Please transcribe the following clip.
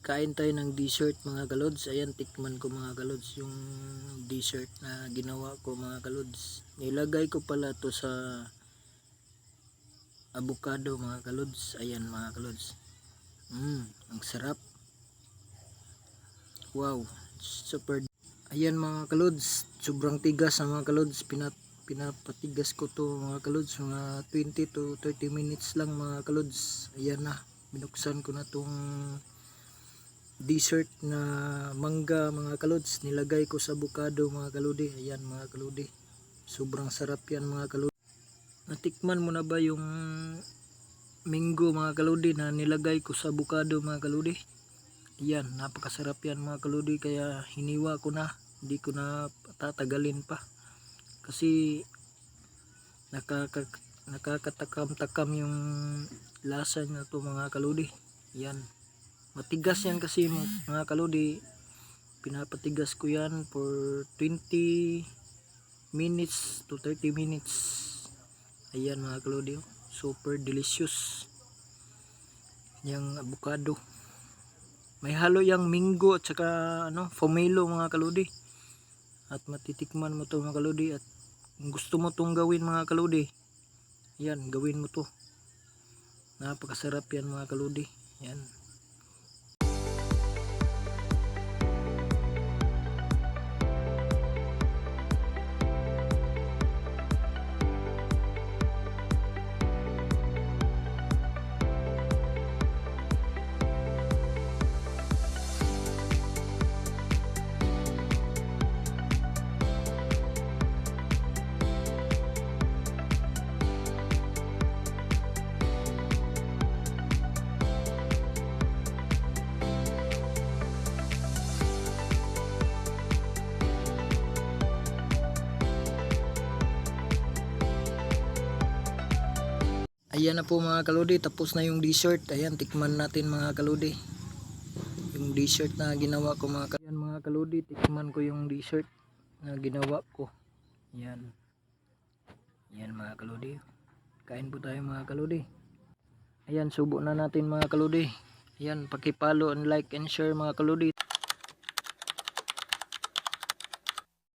Kain tayo ng dessert mga kalods. Ayan, tikman ko mga kalods yung dessert na ginawa ko mga kalods. Nilagay ko pala to sa avocado mga kalods. Ayan mga kalods. Ang sarap. Wow, super. Ayan mga kalods, sobrang tigas na mga kalods. Pinapatigas ko to mga kalods. Mga 20 to 30 minutes lang mga kalods. Ayan na, binuksan ko na tong dessert na mangga mga kalods. Nilagay ko sa avocado mga kaludi. Ayan mga kaludi, sobrang sarap yan mga kaludi. Natikman mo na ba yung mango mga kaludi na nilagay ko sa avocado mga kaludi? Ayan, napakasarap yan mga kaludi, kaya hiniwa ko na, hindi ko na tatagalin pa kasi nakakatakam-takam yung lasa na to mga kaludi. Yan, matigas yan kasi mga kaludi. Pinapatigas ko yan for 20 minutes to 30 minutes. Ayan mga kaludi, super delicious yung avocado. May halo yung mango at saka pomelo mga kaludi. At matitikman mo to mga kaludi, at kung gusto mo tong gawin mga kaludi, yan, gawin mo to. Napakasarap yan mga kaludi. Yan. Ayan na po mga kaludi, tapos na yung dessert. Ayan, tikman natin mga kaludi yung dessert na ginawa ko mga kaludi. Ayan mga kaludi, tikman ko yung dessert na ginawa ko. Ayan. Ayan mga kaludi, kain po tayo mga kaludi. Ayan, subo na natin mga kaludi. Ayan, paki-follow and like and share mga kaludi.